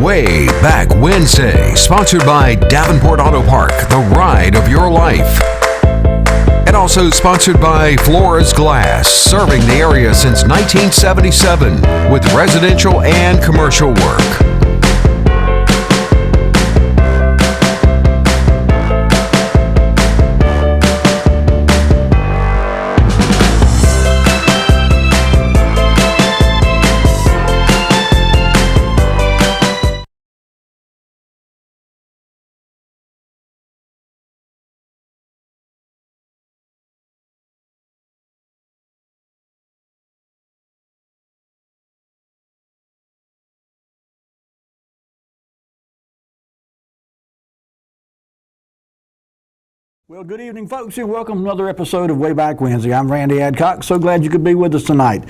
Wayback Wednesday, sponsored by Davenport Auto Park, the ride of your life. And also sponsored by Flores Glass, serving the area since 1977 with residential and commercial work. Well, good evening, folks, and welcome to another episode of Wayback Wednesday. I'm Randy Adcock. So glad you could be with us tonight.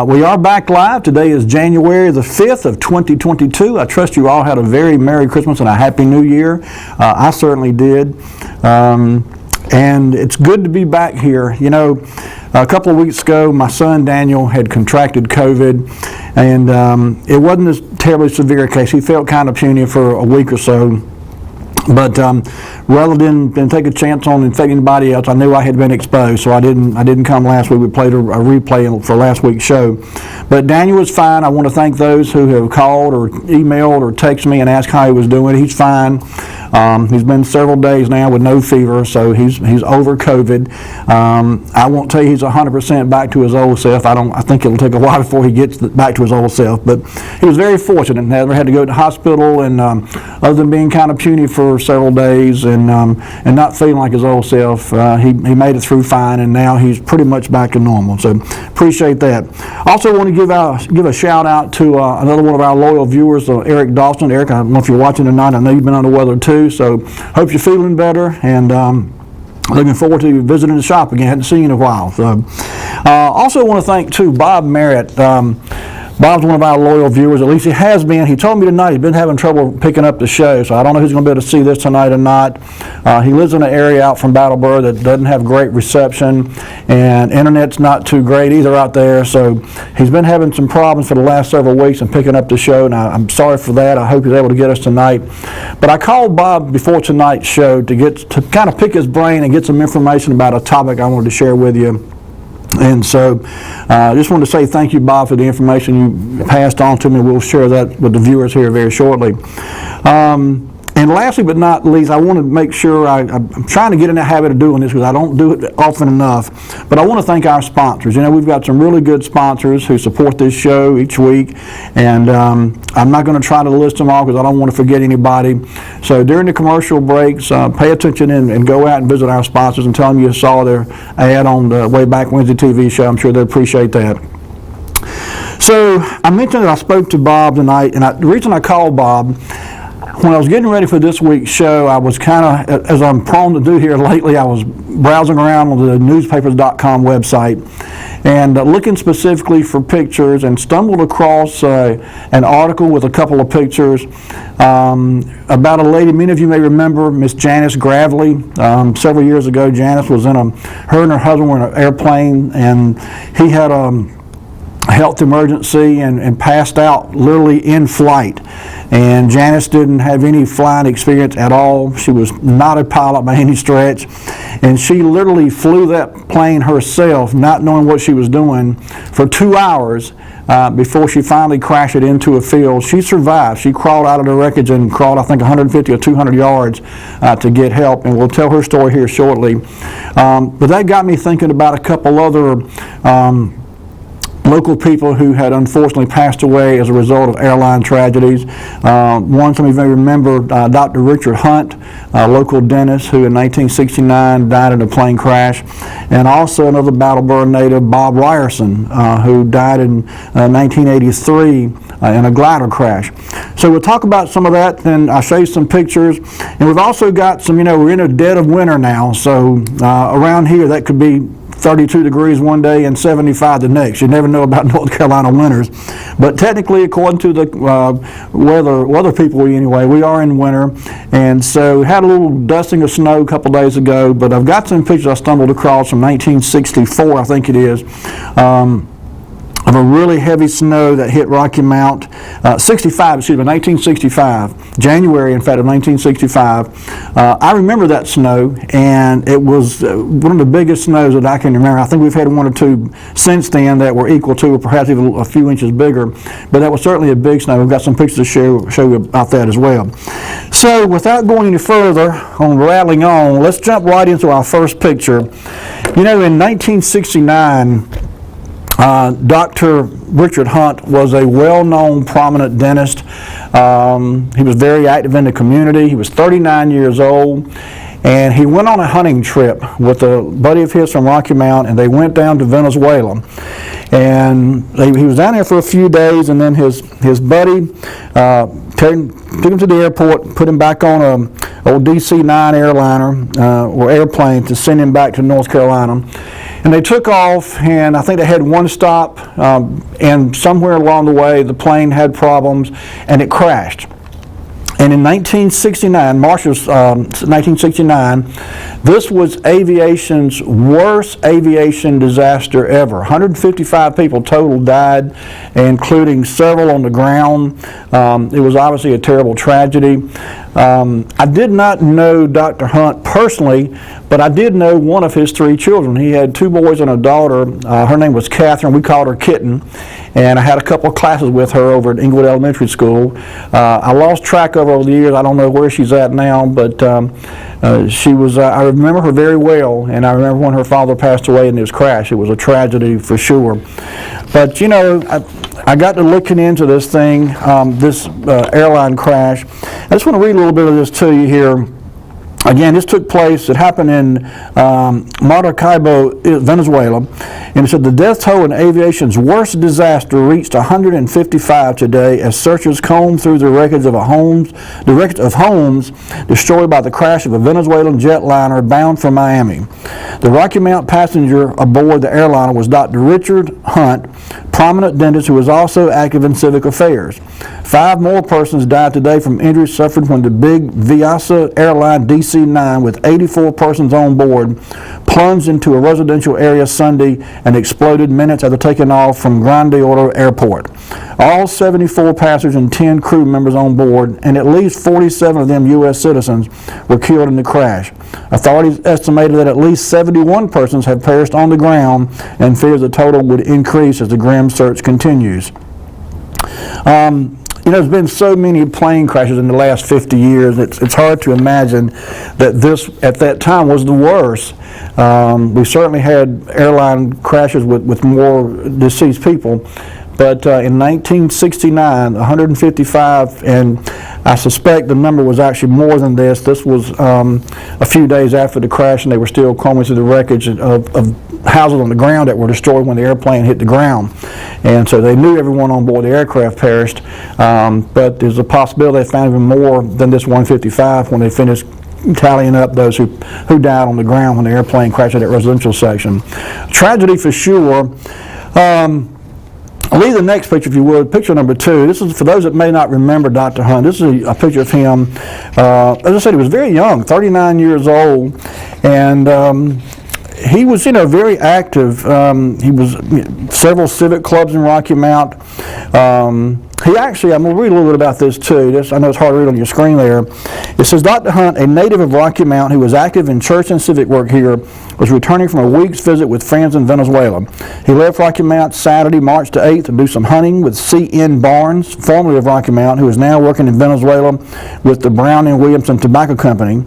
We are back live. Today is January the 5th of 2022. I trust you all had a very Merry Christmas and a Happy New Year. I certainly did. And it's good to be back here. You know, a couple of weeks ago, my son Daniel had contracted COVID, and it wasn't as terribly severe a case. He felt kind of puny for a week or so. But rather than take a chance on infecting anybody else, I knew I had been exposed, so I didn't come last week. We played a replay for last week's show. But Daniel was fine. I want to thank those who have called or emailed or texted me and asked how he was doing. He's fine. He's been several days now with no fever, so he's over COVID. I won't tell you he's 100% back to his old self. I think it'll take a while before he gets back to his old self. But he was very fortunate. Never had to go to the hospital, and other than being kind of puny for several days and not feeling like his old self, he made it through fine, and now he's pretty much back to normal. So appreciate that. Also want to give a shout out to another one of our loyal viewers, Eric Dawson. Eric, I don't know if you're watching tonight. I know you've been under weather too, so hope you're feeling better, and looking forward to visiting the shop again. Hadn't seen you in a while. So also want to thank too Bob Merritt. Bob's one of our loyal viewers, at least he has been. He told me tonight he's been having trouble picking up the show, so I don't know who's going to be able to see this tonight or not. He lives in an area out from Battleboro that doesn't have great reception, and internet's not too great either out there, so he's been having some problems for the last several weeks in picking up the show, and I'm sorry for that. I hope he's able to get us tonight. But I called Bob before tonight's show to kind of pick his brain and get some information about a topic I wanted to share with you. And so I just wanted to say thank you, Bob, for the information you passed on to me. We'll share that with the viewers here very shortly. And lastly but not least, I want to make sure I'm trying to get in the habit of doing this because I don't do it often enough. But I want to thank our sponsors. You know, we've got some really good sponsors who support this show each week. And I'm not going to try to list them all because I don't want to forget anybody. So during the commercial breaks, pay attention and go out and visit our sponsors and tell them you saw their ad on the Wayback Wednesday TV show. I'm sure they'll appreciate that. So I mentioned that I spoke to Bob tonight, and the reason I called Bob, when I was getting ready for this week's show, I was kind of, as I'm prone to do here lately, I was browsing around on the newspapers.com website and looking specifically for pictures, and stumbled across an article with a couple of pictures about a lady. Many of you may remember Miss Janice Gravely. Several years ago, Janice was her and her husband were in an airplane, and he had a health emergency and passed out literally in flight. And Janice didn't have any flying experience at all. She was not a pilot by any stretch. And she literally flew that plane herself, not knowing what she was doing, for 2 hours before she finally crashed it into a field. She survived. She crawled out of the wreckage and crawled, I think, 150 or 200 yards to get help. And we'll tell her story here shortly. But that got me thinking about a couple other local people who had unfortunately passed away as a result of airline tragedies. One, some of you may remember, Dr. Richard Hunt, a local dentist who in 1969 died in a plane crash, and also another Battleboro native, Bob Ryerson, who died in 1983 in a glider crash. So we'll talk about some of that, and I'll show you some pictures. And we've also got some, we're in a dead of winter now, so around here that could be 32 degrees one day and 75 the next. You never know about North Carolina winters. But technically, according to the weather people anyway, we are in winter. And so we had a little dusting of snow a couple days ago, but I've got some pictures I stumbled across from 1964, I think it is, of a really heavy snow that hit Rocky Mount, 1965, January, in fact, of 1965. I remember that snow, and it was one of the biggest snows that I can remember. I think we've had one or two since then that were equal to, or perhaps even a few inches bigger, but that was certainly a big snow. We've got some pictures to show you about that as well. So without going any further on rattling on, let's jump right into our first picture. You know, in 1969, Dr. Richard Hunt was a well-known, prominent dentist. He was very active in the community. He was 39 years old, and he went on a hunting trip with a buddy of his from Rocky Mount, and they went down to Venezuela. And he was down there for a few days, and then his buddy took him to the airport, put him back on a old DC-9 airliner or airplane to send him back to North Carolina. And they took off, and I think they had one stop, and somewhere along the way the plane had problems, and it crashed. And in 1969, March of 1969, this was aviation's worst aviation disaster ever. 155 people total died, including several on the ground. It was obviously a terrible tragedy. I did not know Dr. Hunt personally, but I did know one of his three children. He had two boys and a daughter. Her name was Catherine. We called her Kitten. And I had a couple of classes with her over at Inglewood Elementary School. I lost track of her over the years. I don't know where she's at now, but she was, I remember her very well, and I remember when her father passed away in this crash. It was a tragedy for sure. But, you know, I got to looking into this thing, this airline crash. I just want to read a little bit of this to you here. Again, this took place, it happened in Maracaibo, Venezuela, and it said the death toll in aviation's worst disaster reached 155 today as searchers combed through the records of homes destroyed by the crash of a Venezuelan jetliner bound for Miami. The Rocky Mount passenger aboard the airliner was Dr. Richard Hunt, prominent dentist who was also active in civic affairs. 5 more persons died today from injuries suffered when the big Viasa airline DC-9 with 84 persons on board plunged into a residential area Sunday and exploded minutes after taking off from Grande Oro Airport. All 74 passengers and 10 crew members on board, and at least 47 of them U.S. citizens, were killed in the crash. Authorities estimated that at least 71 persons have perished on the ground and fears the total would increase as the grim search continues. You know, there's been so many plane crashes in the last 50 years. It's hard to imagine that this, at that time, was the worst. We certainly had airline crashes with more deceased people. But in 1969, 155, and I suspect the number was actually more than this. This was a few days after the crash, and they were still combing through the wreckage of houses on the ground that were destroyed when the airplane hit the ground. And so they knew everyone on board the aircraft perished, but there's a possibility they found even more than this 155 when they finished tallying up those who died on the ground when the airplane crashed at that residential section. Tragedy for sure. I'll leave the next picture, if you would, picture number 2. This is for those that may not remember Dr. Hunt. This is a picture of him. As I said, he was very young, 39 years old, and he was, you know, very active. He was several civic clubs in Rocky Mount. He actually, I'm going to read a little bit about this too. I know it's hard to read on your screen there. It says, Dr. Hunt, a native of Rocky Mount who was active in church and civic work here, was returning from a week's visit with friends in Venezuela. He left Rocky Mount Saturday, March the 8th, to do some hunting with C.N. Barnes, formerly of Rocky Mount, who is now working in Venezuela with the Brown and Williamson Tobacco Company.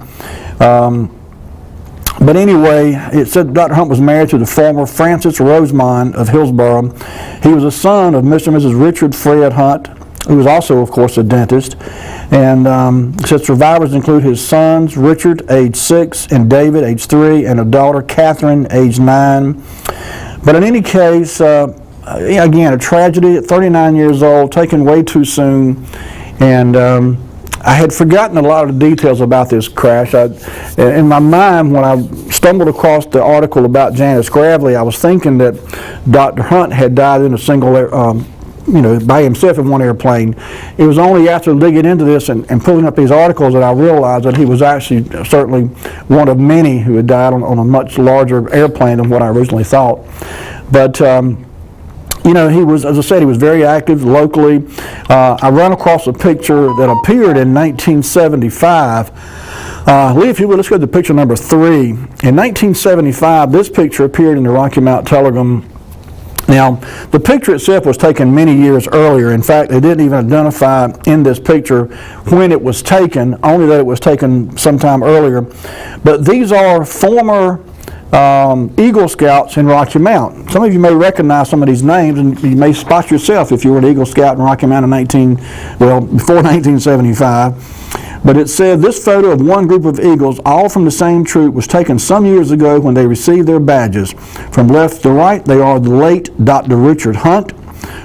But anyway, it said Dr. Hunt was married to the former Francis Rosemond of Hillsborough. He was a son of Mr. and Mrs. Richard Fred Hunt, who was also, of course, a dentist. And it said survivors include his sons, Richard, age 6, and David, age 3, and a daughter, Catherine, age 9. But in any case, again, a tragedy at 39 years old, taken way too soon. And I had forgotten a lot of the details about this crash. In my mind, when I stumbled across the article about Janice Gravely, I was thinking that Dr. Hunt had died in a single, by himself in one airplane. It was only after digging into this and pulling up these articles that I realized that he was actually certainly one of many who had died on a much larger airplane than what I originally thought. But you know, he was, as I said, he was very active locally. I run across a picture that appeared in 1975. Lee, if you would, let's go to picture number 3. In 1975, this picture appeared in the Rocky Mount Telegram. Now, the picture itself was taken many years earlier. In fact, they didn't even identify in this picture when it was taken, only that it was taken sometime earlier. But these are former Eagle Scouts in Rocky Mount. Some of you may recognize some of these names, and you may spot yourself if you were an Eagle Scout in Rocky Mount before 1975. But it said this photo of one group of Eagles, all from the same troop, was taken some years ago when they received their badges. From left to right, they are the late Dr. Richard Hunt,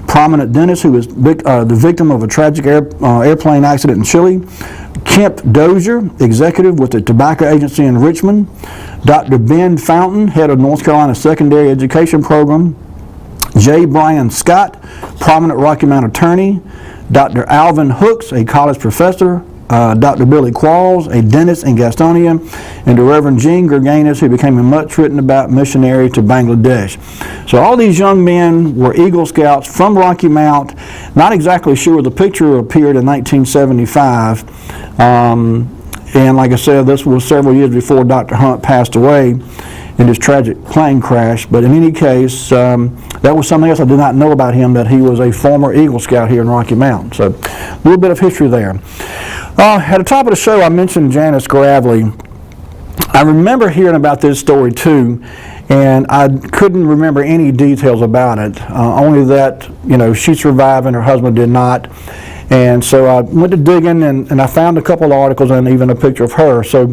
prominent dentist who was the victim of a tragic airplane accident in Chile. Kemp Dozier, executive with the Tobacco Agency in Richmond. Dr. Ben Fountain, head of North Carolina Secondary Education Program. J. Brian Scott, prominent Rocky Mount attorney. Dr. Alvin Hooks, a college professor. Dr. Billy Qualls, a dentist in Gastonia, and the Reverend Gene Gerganis, who became a much written about missionary to Bangladesh. So all these young men were Eagle Scouts from Rocky Mount. Not exactly sure. The picture appeared in 1975. And like I said, this was several years before Dr. Hunt passed away in his tragic plane crash. But in any case, that was something else I did not know about him, that he was a former Eagle Scout here in Rocky Mount. So a little bit of history there. At the top of the show, I mentioned Janice Gravely. I remember hearing about this story too, and I couldn't remember any details about it, only that, you know, she survived and her husband did not. And so I went to digging, and I found a couple of articles and even a picture of her. So,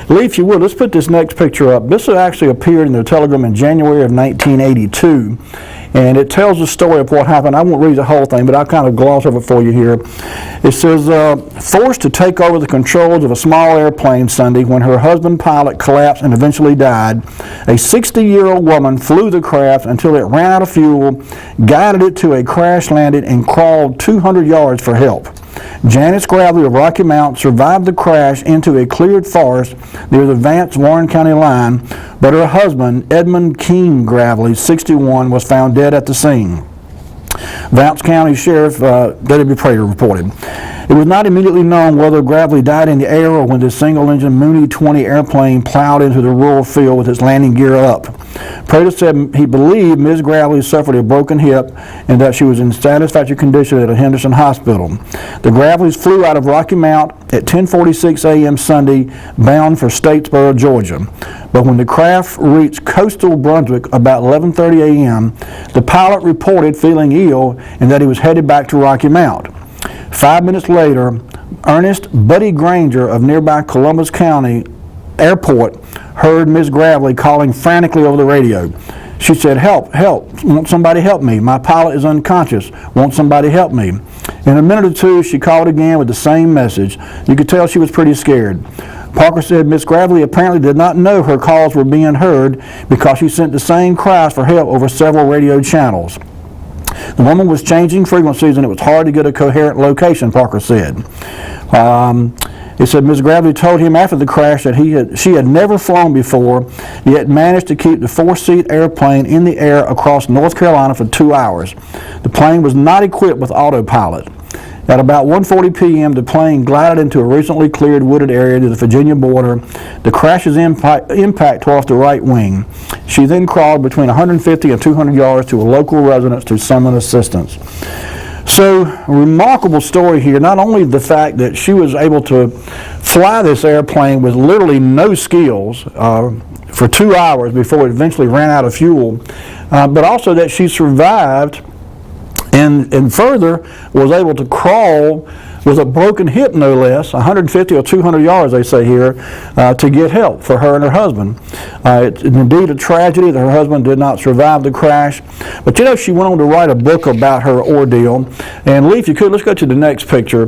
Lee, if you would, let's put this next picture up. This actually appeared in the Telegram in January of 1982. And it tells the story of what happened. I won't read the whole thing, but I'll kind of gloss over it for you here. It says, forced to take over the controls of a small airplane Sunday when her husband pilot collapsed and eventually died, a 60-year-old woman flew the craft until it ran out of fuel, guided it to a crash landing, and crawled 200 yards for help. Janice Gravely of Rocky Mount survived the crash into a cleared forest near the Vance-Warren County line, but her husband, Edmund Keene Gravely, 61, was found dead at the scene. Vance County Sheriff W. Prater reported. It was not immediately known whether Gravely died in the air or when the single-engine Mooney 20 airplane plowed into the rural field with its landing gear up. Prater said he believed Ms. Gravely suffered a broken hip and that she was in satisfactory condition at a Henderson hospital. The Gravleys flew out of Rocky Mount at 10:46 a.m. Sunday, bound for Statesboro, Georgia. But when the craft reached coastal Brunswick about 11:30 a.m., the pilot reported feeling ill and that he was headed back to Rocky Mount. 5 minutes later, Ernest Buddy Granger of nearby Columbus County Airport heard Ms. Gravely calling frantically over the radio. She said, "Help, help, won't somebody help me? My pilot is unconscious, won't somebody help me?" In a minute or two, she called again with the same message. You could tell she was pretty scared. Parker said Ms. Gravely apparently did not know her calls were being heard because she sent the same cries for help over several radio channels. The woman was changing frequencies and it was hard to get a coherent location, Parker said. He said Ms. Gravely told him after the crash that she had never flown before, yet managed to keep the 4-seat airplane in the air across North Carolina for 2 hours. The plane was not equipped with autopilot. At about 1:40 p.m., the plane glided into a recently cleared wooded area near the Virginia border. The crash's impact tore off the right wing. She then crawled between 150 and 200 yards to a local residence to summon assistance. So, a remarkable story here. Not only the fact that she was able to fly this airplane with literally no skills for 2 hours before it eventually ran out of fuel, but also that she survived and further was able to crawl with a broken hip, no less, 150 or 200 yards, they say here, to get help for her and her husband. It's indeed a tragedy that her husband did not survive the crash. But you know, she went on to write a book about her ordeal. And Lee, if you could, let's go to the next picture.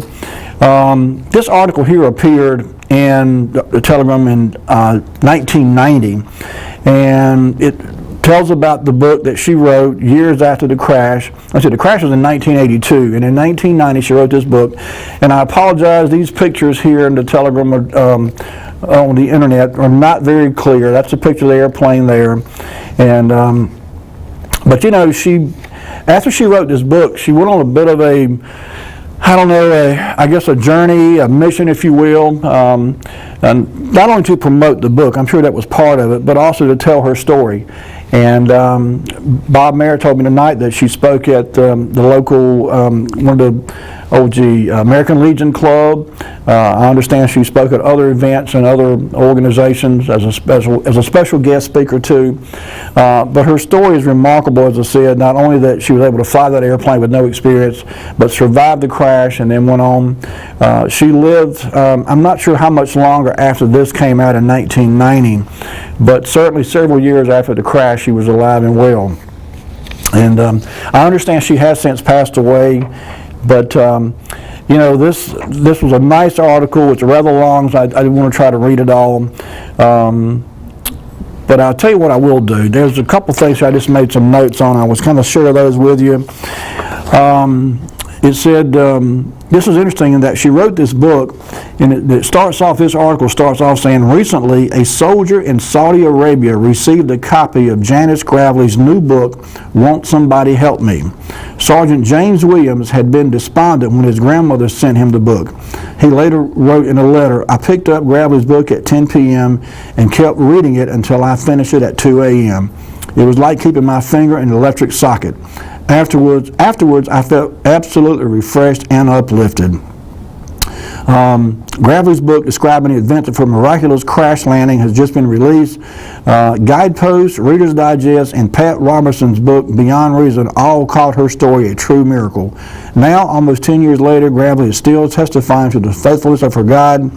This article here appeared in the Telegram in 1990. And it tells about the book that she wrote years after the crash. I said the crash was in 1982, and in 1990 she wrote this book. And I apologize, these pictures here in the Telegram on the internet are not very clear. That's a picture of the airplane there. And but you know, she after she wrote this book, she went on a bit of I guess a journey, a mission, if you will, and not only to promote the book, I'm sure that was part of it, but also to tell her story. And Bob Mayer told me tonight that she spoke at the local, one of the American Legion Club. I understand she spoke at other events and other organizations as a special guest speaker too. But her story is remarkable, as I said, not only that she was able to fly that airplane with no experience, but survived the crash and then went on. She lived, I'm not sure how much longer after this came out in 1990, but certainly several years after the crash, she was alive and well. And I understand she has since passed away, but you know, this was a nice article. It's rather long, so I didn't want to try to read it all. But I'll tell you what I will do. There's a couple things I just made some notes on. I was kind of share those with you. It said, this is interesting in that she wrote this book, and it starts off, this article starts off saying, recently a soldier in Saudi Arabia received a copy of Janice Gravely's new book, Won't Somebody Help Me? Sergeant James Williams had been despondent when his grandmother sent him the book. He later wrote in a letter, I picked up Gravely's book at 10 p.m. and kept reading it until I finished it at 2 a.m. It was like keeping my finger in an electric socket. Afterwards, I felt absolutely refreshed and uplifted. Gravely's book describing the events of her miraculous crash landing has just been released. Guideposts, Reader's Digest, and Pat Robertson's book, Beyond Reason, all called her story a true miracle. Now, almost 10 years later, Gravely is still testifying to the faithfulness of her God.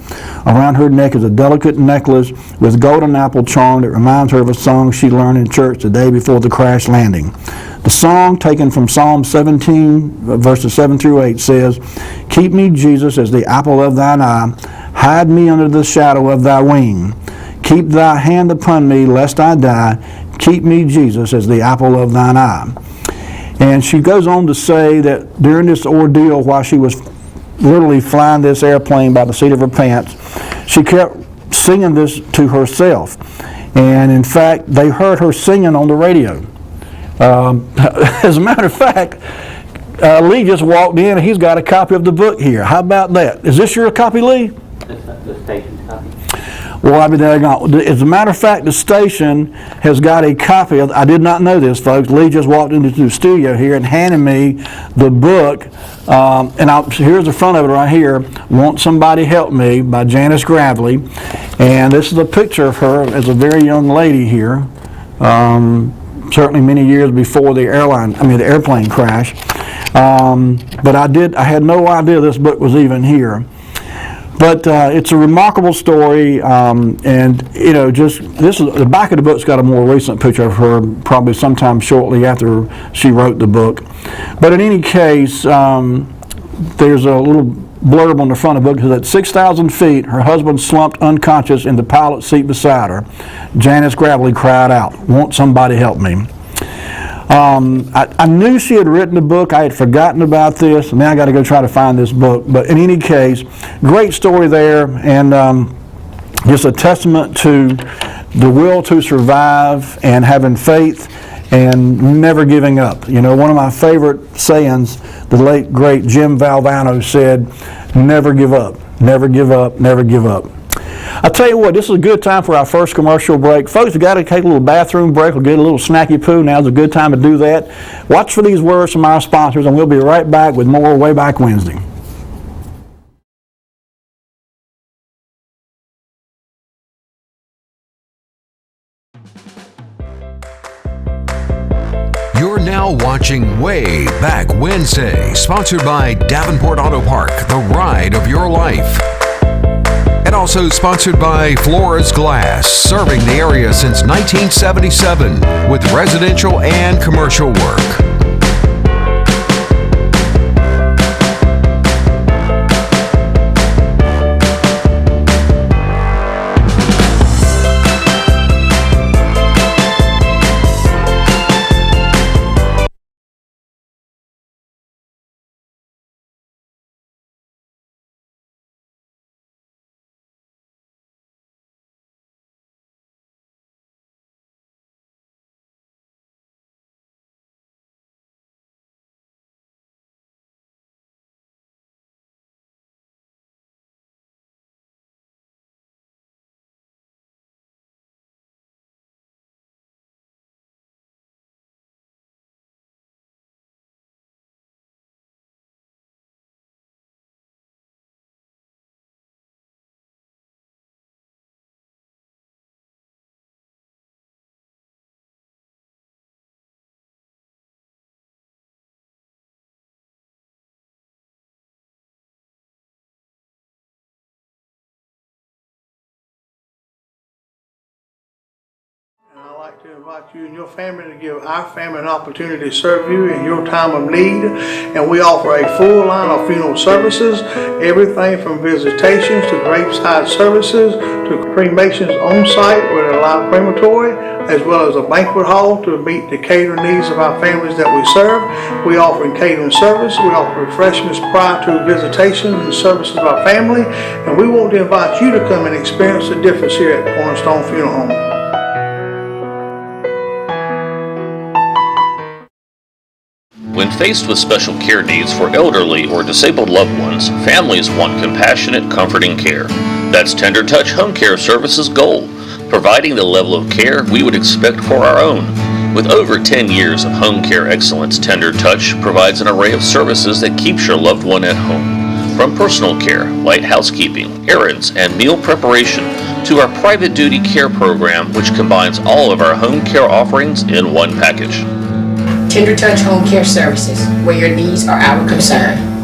Around her neck is a delicate necklace with golden apple charm that reminds her of a song she learned in church the day before the crash landing. The song, taken from Psalm 17, verses 7 through 8, says, Keep me, Jesus, as the apple of thine eye. Hide me under the shadow of thy wing. Keep thy hand upon me, lest I die. Keep me, Jesus, as the apple of thine eye. And she goes on to say that during this ordeal, while she was literally flying this airplane by the seat of her pants, she kept singing this to herself. And in fact, they heard her singing on the radio. As a matter of fact, Lee just walked in and he's got a copy of the book here. How about that? Is this your copy, Lee? The station's copy. Well, I mean, as a matter of fact, the station has got a copy of, I did not know this, folks. Lee just walked into the studio here and handed me the book. Here's the front of it right here, Won't Somebody Help Me by Janice Gravely. And this is a picture of her as a very young lady here. Certainly many years before the airplane crash. But I had no idea this book was even here. But it's a remarkable story, and you know, the back of the book's got a more recent picture of her, probably sometime shortly after she wrote the book. But in any case, there's a little blurb on the front of the book that says, at 6,000 feet, her husband slumped unconscious in the pilot's seat beside her. Janice Gravely cried out, Won't somebody help me? I knew she had written the book. I had forgotten about this, and now I got to go try to find this book. But in any case, great story there, and just a testament to the will to survive and having faith and never giving up. You know, one of my favorite sayings, the late, great Jim Valvano said, never give up, never give up, never give up. I'll tell you what, this is a good time for our first commercial break. Folks, we've got to take a little bathroom break. We'll get a little snacky poo. Now's a good time to do that. Watch for these words from our sponsors, and we'll be right back with more Wayback Wednesday. You're now watching Way Back Wednesday, sponsored by Davenport Auto Park, the ride of your life. And also sponsored by Flores Glass, serving the area since 1977 with residential and commercial work. like to invite you and your family to give our family an opportunity to serve you in your time of need. And we offer a full line of funeral services, everything from visitations to graveside services to cremations on site with a live crematory, as well as a banquet hall to meet the catering needs of our families that we serve. We offer catering service. We offer refreshments prior to visitations and services of our family. And we want to invite you to come and experience the difference here at Cornerstone Funeral Home. When faced with special care needs for elderly or disabled loved ones, families want compassionate, comforting care. That's Tender Touch Home Care Services' goal, providing the level of care we would expect for our own. With over 10 years of home care excellence, Tender Touch provides an array of services that keeps your loved one at home. From personal care, light housekeeping, errands, and meal preparation, to our private duty care program, which combines all of our home care offerings in one package. Tender Touch Home Care Services, where your needs are our concern.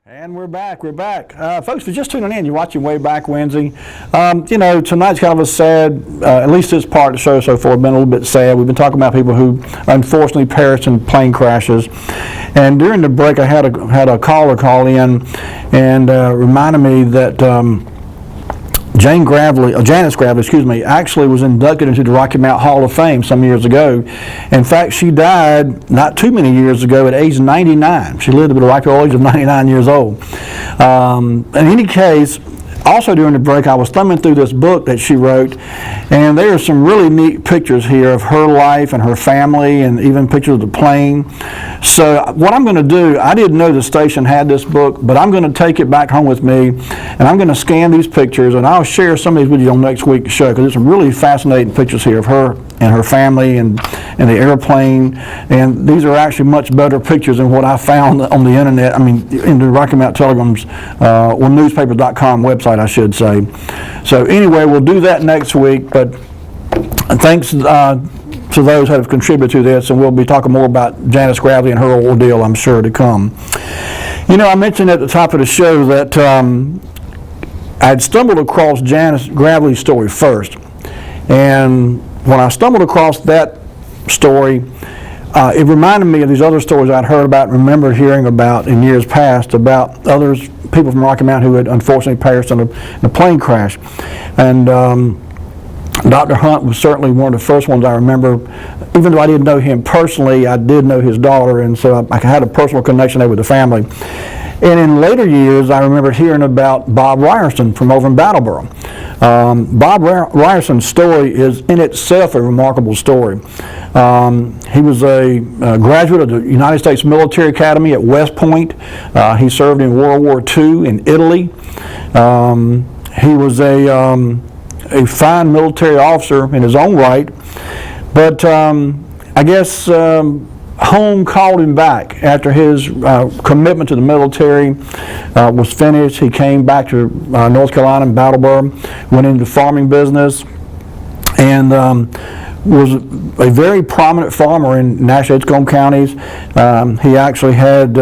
And we're back. Folks, if you're just tuning in, you're watching Wayback Wednesday. Tonight's kind of a sad, at least this part of the show so far, been a little bit sad. We've been talking about people who unfortunately perished in plane crashes. And during the break, I had a caller call in and reminded me that Janice Gravely, actually was inducted into the Rocky Mount Hall of Fame some years ago. In fact, she died not too many years ago at age 99. She lived to the ripe old age of 99 years old. In any case, also during the break, I was thumbing through this book that she wrote, and there are some really neat pictures here of her life and her family, and even pictures of the plane. So what I'm going to do, I didn't know the station had this book, but I'm going to take it back home with me, and I'm going to scan these pictures, and I'll share some of these with you on next week's show, because there's some really fascinating pictures here of her and her family and the airplane, and these are actually much better pictures than what I found on the internet, in the Rocky Mount Telegram's, newspapers.com website, I should say. So anyway, we'll do that next week, but thanks to those that have contributed to this, and we'll be talking more about Janice Gravely and her ordeal, I'm sure, to come. I mentioned at the top of the show that I had stumbled across Janice Gravely's story first, and when I stumbled across that story, it reminded me of these other stories I'd heard about and remembered hearing about in years past about people from Rocky Mount who had unfortunately perished in a plane crash. And Dr. Hunt was certainly one of the first ones I remember. Even though I didn't know him personally, I did know his daughter, and so I had a personal connection there with the family. And in later years, I remember hearing about Bob Ryerson from over in Brattleboro. Bob Ryerson's story is in itself a remarkable story. He was a graduate of the United States Military Academy at West Point. He served in World War II in Italy. He was a fine military officer in his own right, but I guess home called him back after his commitment to the military was finished. He came back to North Carolina in Brattleboro, went into the farming business, and was a very prominent farmer in National Edgecombe counties. He actually had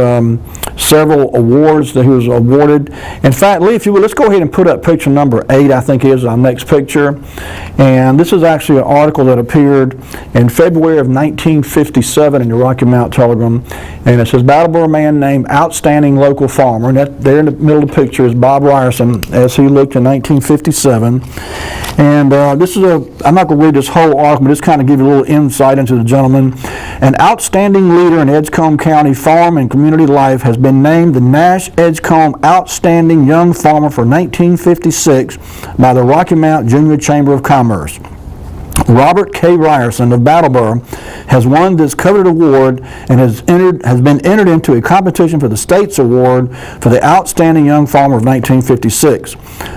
several awards that he was awarded. In fact, Lee, if you would, let's go ahead and put up picture number 8, I think is our next picture. And this is actually an article that appeared in February of 1957 in the Rocky Mount Telegram. And it says, Brattleboro man named outstanding local farmer. And that there in the middle of the picture is Bob Ryerson as he looked in 1957. And this is I'm not going to read this whole article, but just kind of give you a little insight into the gentleman. An outstanding leader in Edgecombe County farm and community life has been named the Nash Edgecombe Outstanding Young Farmer for 1956 by the Rocky Mount Junior Chamber of Commerce. Robert K. Ryerson of Brattleboro has won this coveted award and has been entered into a competition for the state's award for the Outstanding Young Farmer of 1956.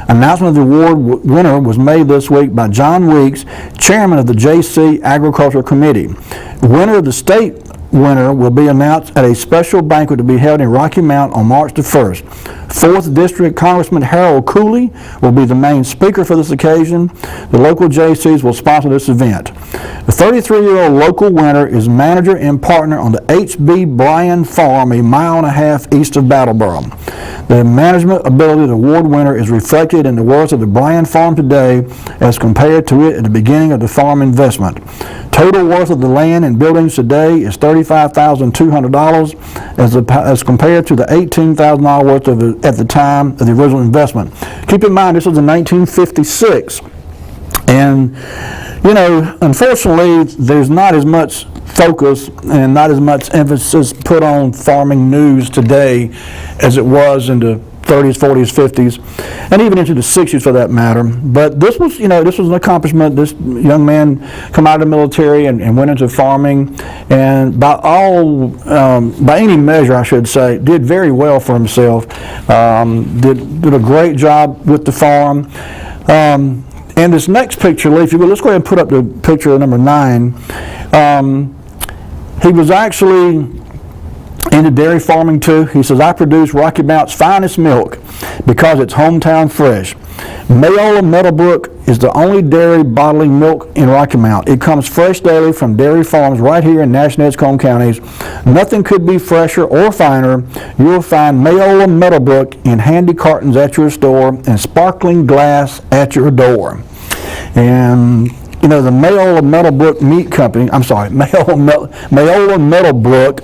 Announcement of the award winner was made this week by John Weeks, chairman of the JC Agricultural Committee. The winner of the state winner will be announced at a special banquet to be held in Rocky Mount on March the 1st. 4th District Congressman Harold Cooley will be the main speaker for this occasion. The local JCs will sponsor this event. The 33-year-old local winner is manager and partner on the H.B. Bryan Farm, a mile and a half east of Brattleboro. The management ability of the award winner is reflected in the worth of the Bryan Farm today as compared to it at the beginning of the farm investment. Total worth of the land and buildings today is $35,200 as compared to the $18,000 worth of it at the time of the original investment. Keep in mind, this was in 1956. And, you know, unfortunately, there's not as much focus and not as much emphasis put on farming news today as it was in the 30s, 40s, 50s, and even into the 60s for that matter. But this was, you know, this was an accomplishment. This young man come out of the military and went into farming, and by any measure, I should say, did very well for himself. Did a great job with the farm. And this next picture, Lee, if you will, let's go ahead and put up the picture number 9. He was actually into dairy farming too. He says, I produce Rocky Mount's finest milk because it's hometown fresh. Mayola Meadowbrook is the only dairy bottling milk in Rocky Mount. It comes fresh daily from dairy farms right here in Nash and Edgecombe counties. Nothing could be fresher or finer. You'll find Mayola Meadowbrook in handy cartons at your store and sparkling glass at your door. And you know, the Mayola Meadowbrook Meat Company, Mayola Meadowbrook,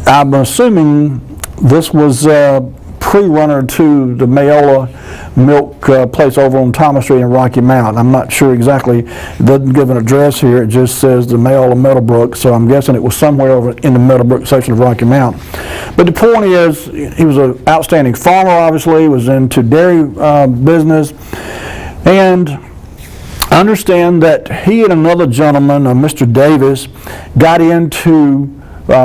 I'm assuming this was pre-runner to the Mayola milk place over on Thomas Street in Rocky Mount. I'm not sure exactly. It doesn't give an address here. It just says the Mayola Meadowbrook, so I'm guessing it was somewhere over in the Meadowbrook section of Rocky Mount. But the point is, he was an outstanding farmer, obviously. He was into dairy business. And understand that he and another gentleman, Mr. Davis, got into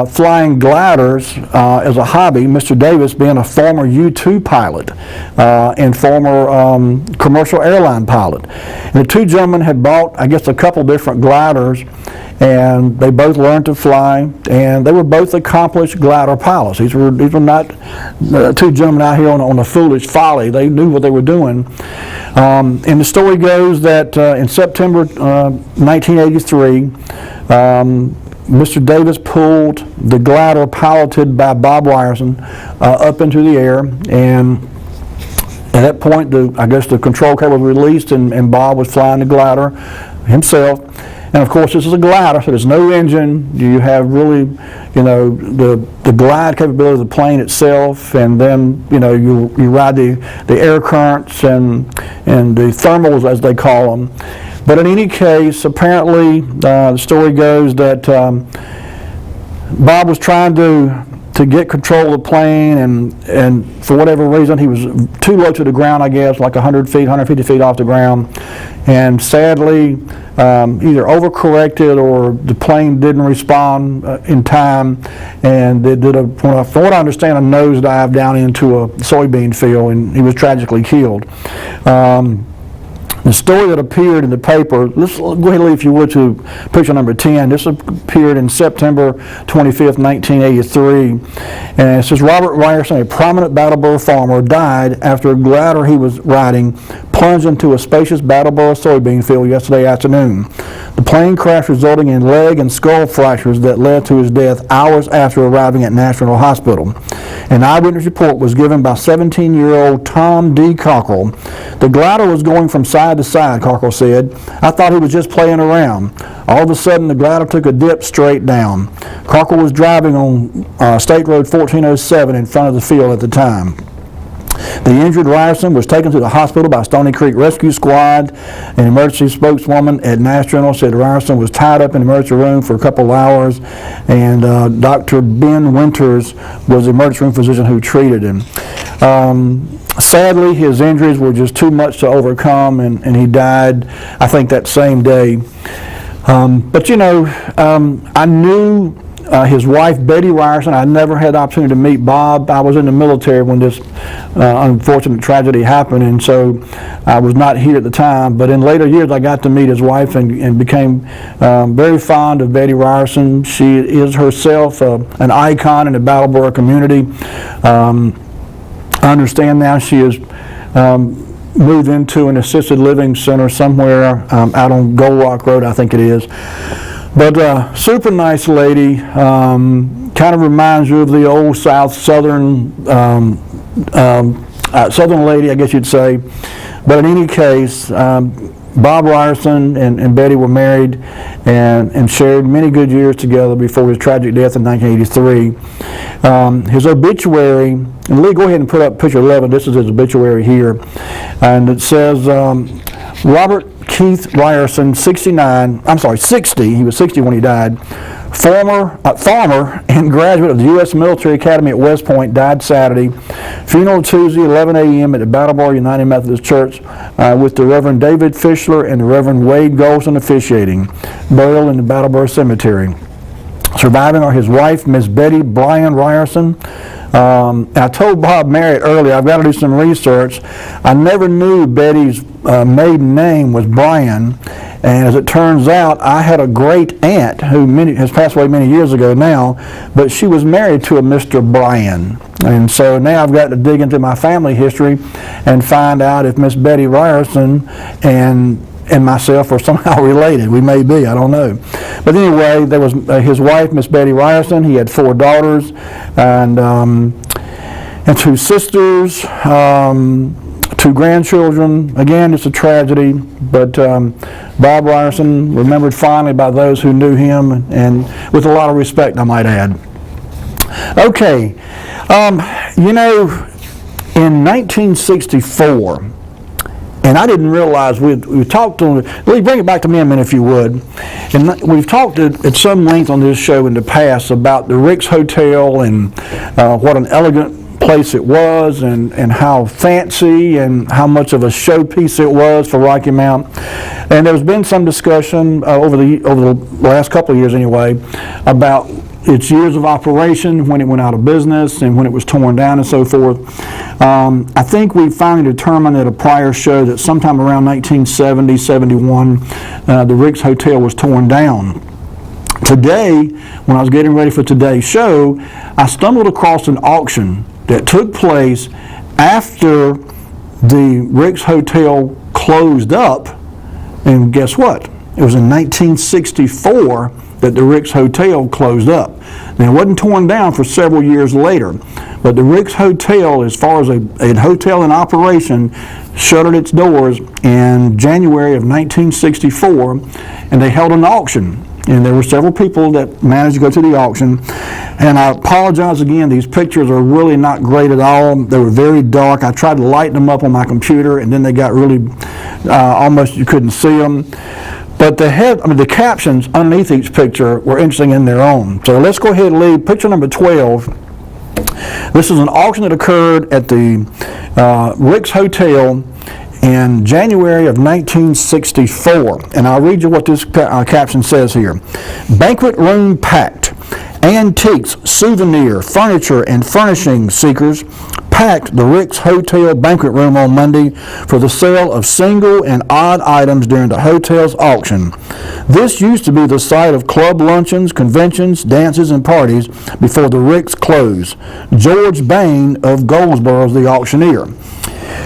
flying gliders as a hobby, Mr. Davis being a former U-2 pilot and former commercial airline pilot. And the two gentlemen had bought, I guess, a couple different gliders, and they both learned to fly, and they were both accomplished glider pilots. These were not two gentlemen out here on a foolish folly. They knew what they were doing. And the story goes that in September 1983, Mr. Davis pulled the glider piloted by Bob Ryerson up into the air, and at that point, I guess the control cable was released, and Bob was flying the glider himself. And of course, this is a glider, so there's no engine. You have really, you know, the glide capability of the plane itself, and then, you know, you ride the air currents and the thermals, as they call them. But in any case, apparently, the story goes that Bob was trying to get control of the plane, and for whatever reason, he was too low to the ground, I guess, like 100 feet, 150 feet off the ground. And sadly, either overcorrected or the plane didn't respond in time, and they did, from what I understand, a nosedive down into a soybean field, and he was tragically killed. The story that appeared in the paper, let's go ahead, Lee, if you would, to picture number 10. This appeared in September 25th, 1983. And it says, Robert Ryerson, a prominent Brattleboro farmer, died after a glider he was riding plunged into a spacious Brattleboro soybean field yesterday afternoon. The plane crash resulting in leg and skull fractures that led to his death hours after arriving at National Hospital. An eyewitness report was given by 17-year-old Tom D. Cockrell. The glider was going from side to side, Cockrell said. I thought he was just playing around. All of a sudden, the glider took a dip straight down. Cockrell was driving on State Road 1407 in front of the field at the time. The injured Ryerson was taken to the hospital by Stony Creek Rescue Squad. An emergency spokeswoman at Nash General said Ryerson was tied up in the emergency room for a couple of hours, and Dr. Ben Winters was the emergency room physician who treated him. Sadly, his injuries were just too much to overcome, and he died, I think, that same day. But you know, I knew his wife, Betty Ryerson. I never had the opportunity to meet Bob. I was in the military when this unfortunate tragedy happened, and so I was not here at the time. But in later years, I got to meet his wife and became very fond of Betty Ryerson. She is herself an icon in the Brattleboro community. I understand now she is moved into an assisted living center somewhere out on Gold Rock Road, I think it is. But super nice lady, kind of reminds you of the old southern lady, I guess you'd say. But in any case, Bob Ryerson and Betty were married and shared many good years together before his tragic death in 1983. His obituary, and Lee, go ahead and put up picture 11. This is his obituary here. And it says, Robert Keith Ryerson, 60. He was 60 when he died. Farmer and graduate of the U.S. Military Academy at West Point, died Saturday. Funeral Tuesday, 11 a.m. at the Brattleboro United Methodist Church with the Reverend David Fischler and the Reverend Wade Golson officiating. Burial in the Brattleboro Cemetery. Surviving are his wife, Miss Betty Bryan Ryerson. I told Bob Merritt earlier, I've got to do some research. I never knew Betty's maiden name was Bryan, and as it turns out, I had a great aunt who has passed away many years ago now, but she was married to a Mr. Bryan. And so now I've got to dig into my family history and find out if Miss Betty Ryerson and myself are somehow related. We may be, I don't know. But anyway, there was his wife, Miss Betty Ryerson. He had 4 daughters and 2 sisters, 2 grandchildren. Again, it's a tragedy, but Bob Ryerson remembered fondly by those who knew him, and with a lot of respect, I might add. Okay, you know, in 1964, and I didn't realize we talked on. Lee, bring it back to me a minute if you would. And we've talked at some length on this show in the past about the Rick's Hotel and what an elegant place it was, and how fancy and how much of a showpiece it was for Rocky Mount. And there's been some discussion over the last couple of years anyway about its years of operation, when it went out of business and when it was torn down and so forth. I think we finally determined at a prior show that sometime around 1970, 71, the Rick's Hotel was torn down. Today, when I was getting ready for today's show, I stumbled across an auction that took place after the Rick's Hotel closed up, and guess what? It was in 1964 that the Rick's Hotel closed up. Now, it wasn't torn down for several years later, but the Rick's Hotel, as far as a hotel in operation, shuttered its doors in January of 1964, and they held an auction. And there were several people that managed to go to the auction. And I apologize again, these pictures are really not great at all. They were very dark. I tried to lighten them up on my computer, and then they got really, almost you couldn't see them. But the captions underneath each picture were interesting in their own. So let's go ahead and leave picture number 12. This is an auction that occurred at the Rick's Hotel in January of 1964. And I'll read you what this caption says here. Banquet room packed. Antiques, souvenir, furniture, and furnishing seekers packed the Rick's Hotel banquet room on Monday for the sale of single and odd items during the hotel's auction. This used to be the site of club luncheons, conventions, dances, and parties before the Rick's closed. George Bain of Goldsboro is the auctioneer.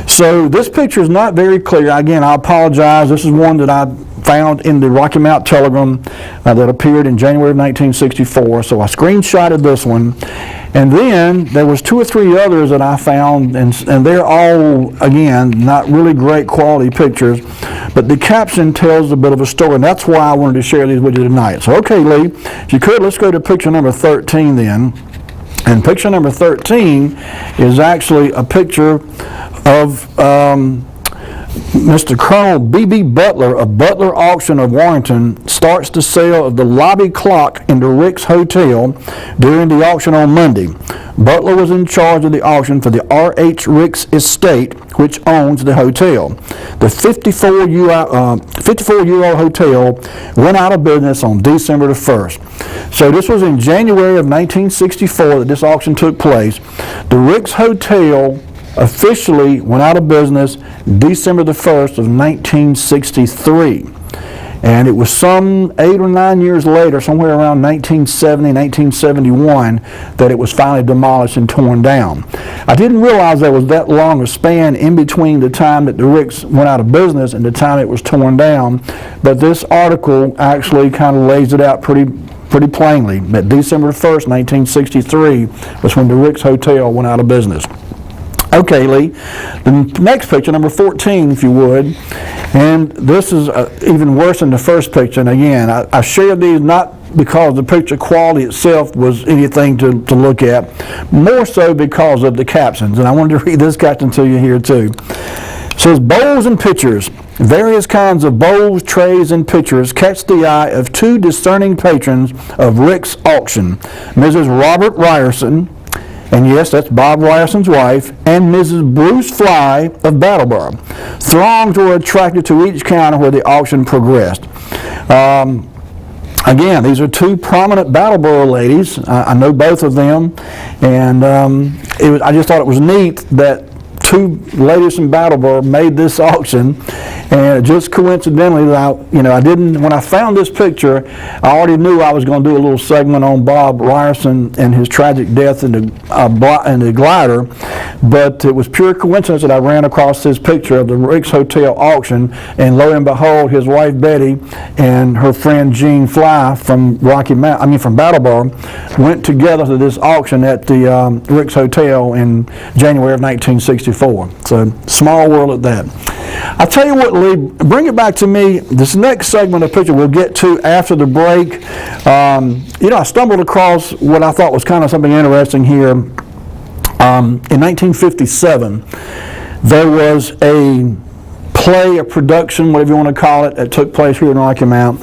So this picture is not very clear. Again, I apologize. This is one that I found in the Rocky Mount Telegram that appeared in January of 1964. So I screenshotted this one. And then there was 2 or 3 others that I found, and they're all, again, not really great quality pictures, but the caption tells a bit of a story, and that's why I wanted to share these with you tonight. So, okay, Lee, if you could, let's go to picture number 13 then. And picture number 13 is actually a picture of Mr. Colonel B.B. Butler of Butler Auction of Warrenton starts the sale of the lobby clock in the Rick's Hotel during the auction on Monday. Butler was in charge of the auction for the R.H. Rick's estate, which owns the hotel. The 54-year-old hotel went out of business on December the 1st. So this was in January of 1964 that this auction took place. The Rick's Hotel officially went out of business December the 1st of 1963. And it was some 8 or 9 years later, somewhere around 1970, 1971, that it was finally demolished and torn down. I didn't realize there was that long a span in between the time that the Ricks went out of business and the time it was torn down, but this article actually kind of lays it out pretty plainly, that December 1st, 1963 was when the Rick's Hotel went out of business. Okay, Lee, the next picture, number 14, if you would, and this is even worse than the first picture. And again, I shared these not because the picture quality itself was anything to look at, more so because of the captions. And I wanted to read this caption to you here too. It says, bowls and pitchers. Various kinds of bowls, trays, and pitchers catch the eye of two discerning patrons of Rick's auction, Mrs. Robert Ryerson, and yes, that's Bob Ryerson's wife, and Mrs. Bruce Fly of Brattleboro. Throngs were attracted to each counter where the auction progressed. Again, these are two prominent Brattleboro ladies. I know both of them, and I just thought it was neat that two ladies from Brattleboro made this auction, and just coincidentally, when I found this picture, I already knew I was going to do a little segment on Bob Ryerson and his tragic death in the glider, but it was pure coincidence that I ran across this picture of the Rick's Hotel auction, and lo and behold, his wife Betty and her friend Jean Fly from from Brattleboro went together to this auction at the Rick's Hotel in January of 1964. So, small world at that. I tell you what, Lee, bring it back to me. This next segment of picture we'll get to after the break. I stumbled across what I thought was kind of something interesting here. In 1957, there was a play, a production, whatever you want to call it, that took place here in Rocky Mount,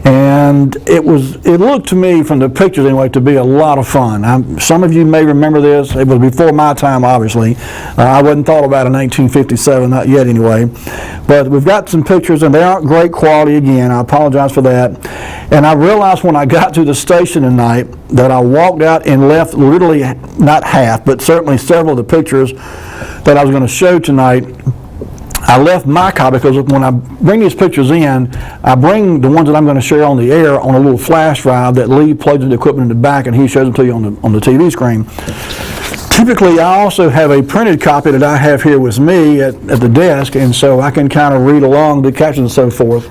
and it looked to me from the pictures anyway to be a lot of fun. Some of you may remember this. It was before my time, obviously. I wasn't thought about in 1957, not yet anyway, but we've got some pictures and they aren't great quality. Again, I apologize for that. And I realized when I got to the station tonight that I walked out and left literally not half, but certainly several of the pictures that I was going to show tonight. I left my copy because when I bring these pictures in, I bring the ones that I'm going to share on the air on a little flash drive that Lee plugs into the equipment in the back, and he shows them to you on the TV screen. Typically, I also have a printed copy that I have here with me at the desk, and so I can kind of read along the captions and so forth.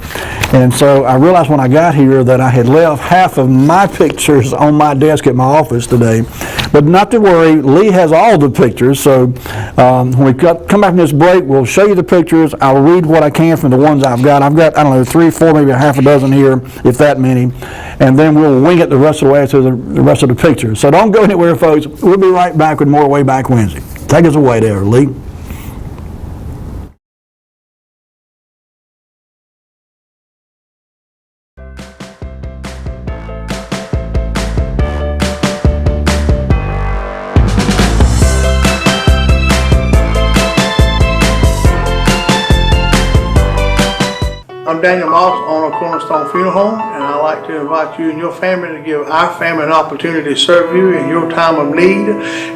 And so I realized when I got here that I had left half of my pictures on my desk at my office today. But not to worry, Lee has all the pictures, so when we come back from this break, we'll show you the pictures. I'll read what I can from the ones I've got. I've got, 3, 4, maybe half a dozen here, if that many. And then we'll wing it the rest of the way to the rest of the pictures. So don't go anywhere, folks. We'll be right back with more Wayback Wednesday. Take us away there, Lee. I'm Daniel Moss, owner of Cornerstone Funeral Home, and I'd like to invite you and your family to give our family an opportunity to serve you in your time of need.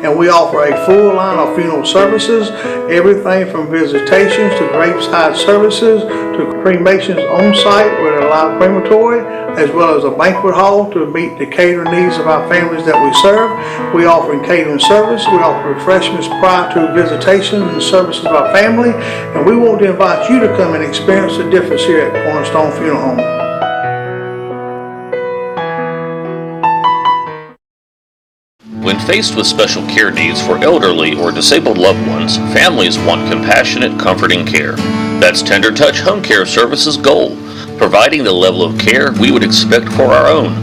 And we offer a full line of funeral services, everything from visitations to graveside services to cremations on site with a live crematory, as well as a banquet hall to meet the catering needs of our families that we serve. We offer catering service. We offer refreshments prior to visitations and services of our family. And we want to invite you to come and experience the difference here at Cornerstone Funeral Home. When faced with special care needs for elderly or disabled loved ones, families want compassionate, comforting care. That's Tender Touch Home Care Services' goal, providing the level of care we would expect for our own.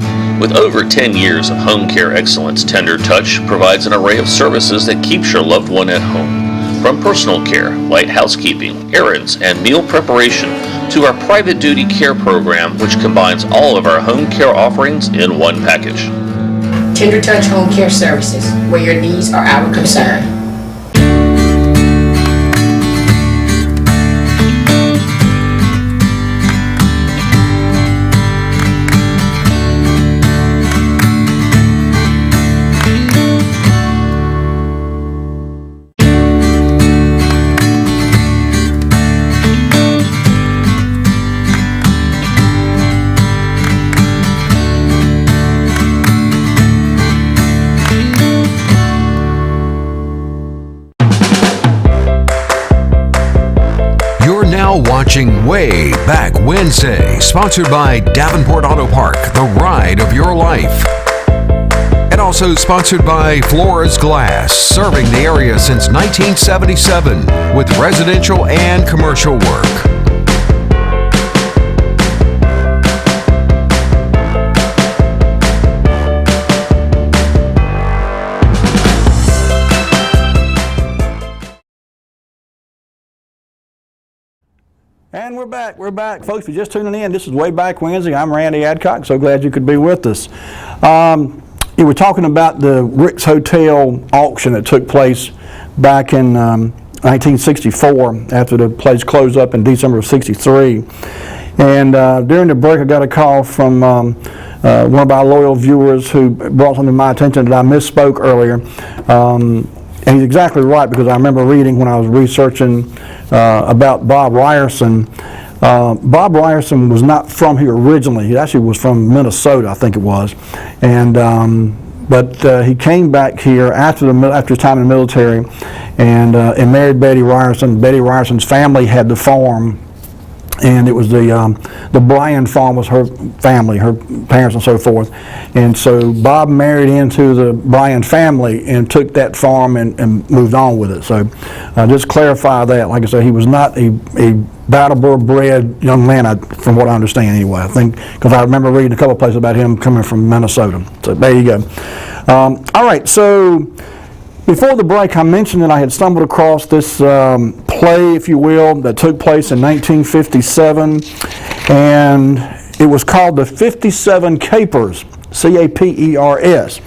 With over 10 years of home care excellence, Tender Touch provides an array of services that keeps your loved one at home. From personal care, light housekeeping, errands, and meal preparation, to our private duty care program, which combines all of our home care offerings in one package. Tender Touch Home Care Services, where your needs are our concern. Watching Wayback Wednesday, sponsored by Davenport Auto Park, the ride of your life. And also sponsored by Flores Glass, serving the area since 1977 with residential and commercial work. And we're back. Folks, if you're just tuning in, this is Wayback Wednesday. I'm Randy Adcock, so glad you could be with us. You were talking about the Rick's Hotel auction that took place back in 1964 after the place closed up in December of 63. And during the break, I got a call from one of our loyal viewers who brought something to my attention that I misspoke earlier. And he's exactly right, because I remember reading when I was researching about Bob Ryerson. Bob Ryerson was not from here originally. He actually was from Minnesota, I think it was. And but he came back here after his time in the military and married Betty Ryerson. Betty Ryerson's family had the farm, and it was the Bryan farm was her family, her parents and so forth. And so Bob married into the Bryan family and took that farm and moved on with it. So just clarify that. Like I said, he was not a Brattleboro bred young man, from what I understand anyway. I think, because I remember reading a couple of places about him coming from Minnesota. So there you go. All right, so before the break, I mentioned that I had stumbled across this play, if you will, that took place in 1957, and it was called The 57 Capers, C-A-P-E-R-S,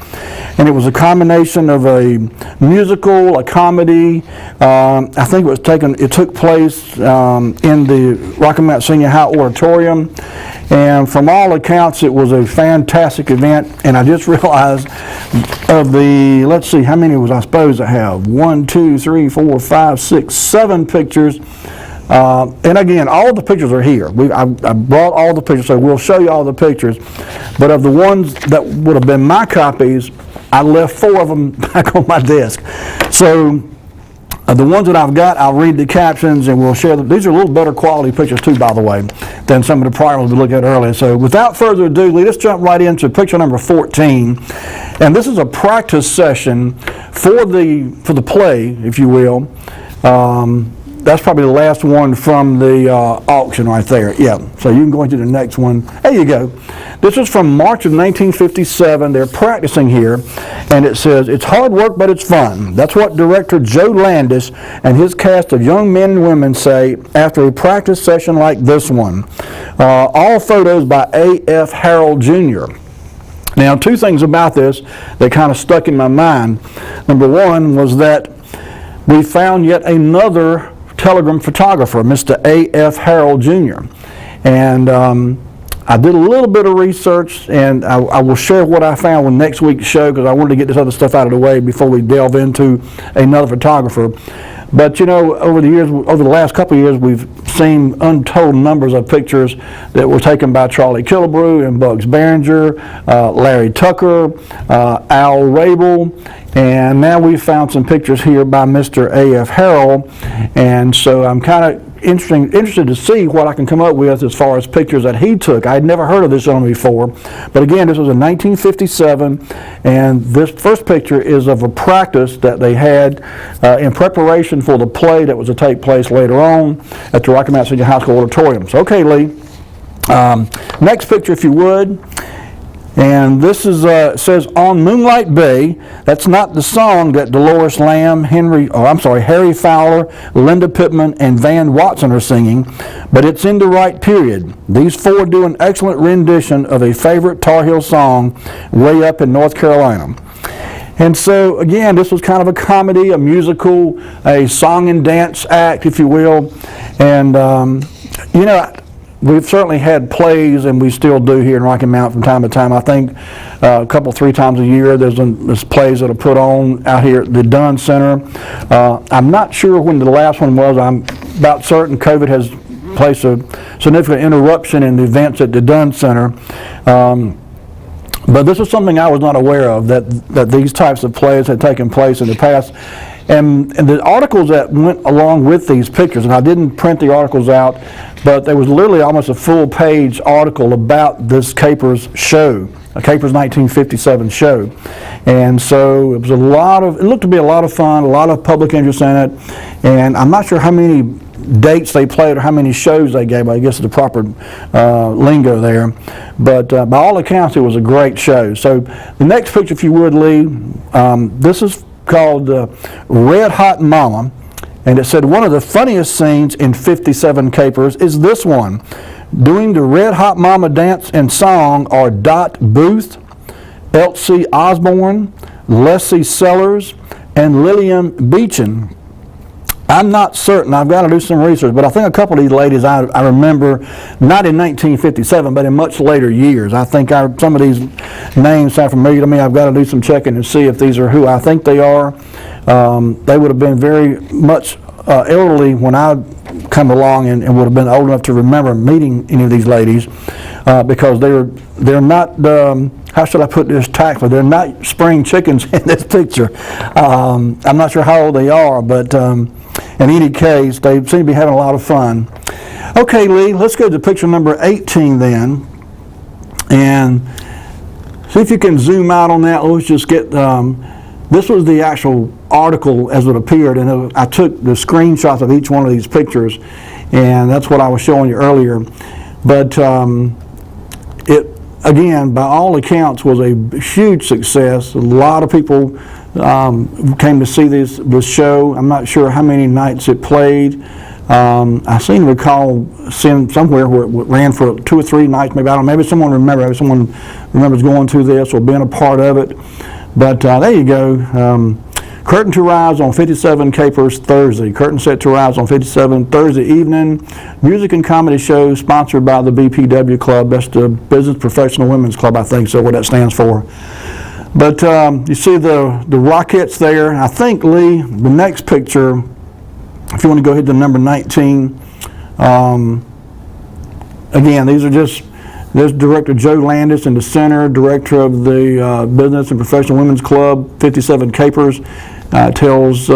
and it was a combination of a musical, a comedy. I think it took place in the Rocky Mount Senior High Auditorium, and from all accounts, it was a fantastic event. And I just realized of the, let's see, how many was I supposed to have? 1, 2, 3, 4, 5, 6, 7 pictures. And again, all the pictures are here. I brought all the pictures, so we'll show you all the pictures. But of the ones that would have been my copies, I left 4 of them back on my desk. So the ones that I've got, I'll read the captions and we'll share them. These are a little better quality pictures too, by the way, than some of the prior ones we looked at earlier. So without further ado, let's jump right into picture number 14. And this is a practice session for the play, if you will. That's probably the last one from the auction right there. Yeah, so you can go into the next one. There you go. This is from March of 1957. They're practicing here, and it says, "It's hard work, but it's fun." That's what director Joe Landis and his cast of young men and women say after a practice session like this one. All photos by A.F. Harold Jr. Now, 2 things about this that kind of stuck in my mind. Number one was that we found yet another telegram photographer, Mr. A.F. Harold Jr. And I did a little bit of research, and I will share what I found with next week's show, because I wanted to get this other stuff out of the way before we delve into another photographer. But you know, over the last couple of years, we've seen untold numbers of pictures that were taken by Charlie Killebrew and Bugs Behringer, Larry Tucker, Al Rabel, and now we've found some pictures here by Mr. A.F. Harold, and so I'm kind of interested to see what I can come up with as far as pictures that he took. I had never heard of this gentleman before, but again, this was in 1957, and this first picture is of a practice that they had in preparation for the play that was to take place later on at the Rocky Mount Senior High School Auditorium. So, okay, Lee, next picture, if you would. And this is says on Moonlight Bay. That's not the song that Dolores Lamb, Harry Fowler, Linda Pittman, and Van Watson are singing, but it's in the right period. These four do an excellent rendition of a favorite Tar Heel song, Way Up in North Carolina. And so, again, this was kind of a comedy, a musical, a song and dance act, if you will. And, we've certainly had plays, and we still do here in Rocky Mount from time to time. I think a couple, 3 times a year, there's plays that are put on out here at the Dunn Center. I'm not sure when the last one was. I'm about certain COVID has placed a significant interruption in the events at the Dunn Center. But this is something I was not aware of, that these types of plays had taken place in the past. And the articles that went along with these pictures, and I didn't print the articles out, but there was literally almost a full-page article about this Capers show, a Capers 1957 show. And so it looked to be a lot of fun, a lot of public interest in it, and I'm not sure how many dates they played or how many shows they gave. I guess the proper lingo there. But by all accounts, it was a great show. So the next picture, if you would, Lee, this is called Red Hot Mama, and it said one of the funniest scenes in 57 Capers is this one. Doing the Red Hot Mama dance and song are Dot Booth, Elsie Osborne, Leslie Sellers, and Lillian Beechin. I'm not certain. I've got to do some research, but I think a couple of these ladies I remember, not in 1957, but in much later years. I think some of these names sound familiar to me. I've got to do some checking and see if these are who I think they are. They would have been very much elderly when I come along and would have been old enough to remember meeting any of these ladies because they're not, how should I put this tactfully, they're not spring chickens in this picture. I'm not sure how old they are, but in any case, they seem to be having a lot of fun. Okay, Lee, let's go to picture number 18 then, and see if you can zoom out on that. Let's just get, this was the actual article as it appeared, and I took the screenshots of each one of these pictures, and that's what I was showing you earlier. But it, again, by all accounts, was a huge success. A lot of people came to see this show. I'm not sure how many nights it played. I seem to recall seeing somewhere where it ran for 2 or 3 nights. Maybe, I don't know, maybe someone remembers going to this or being a part of it. But there you go. Curtain to rise on 57 Capers Thursday. Curtain set to rise on 57 Thursday evening. Music and comedy show sponsored by the BPW Club. That's the Business Professional Women's Club, I think, so what that stands for. But you see the Rockettes there. I think, Lee, the next picture, if you want to go ahead to number 19, again, these are just, there's Director Joe Landis in the center, Director of the Business and Professional Women's Club, 57 Capers, tells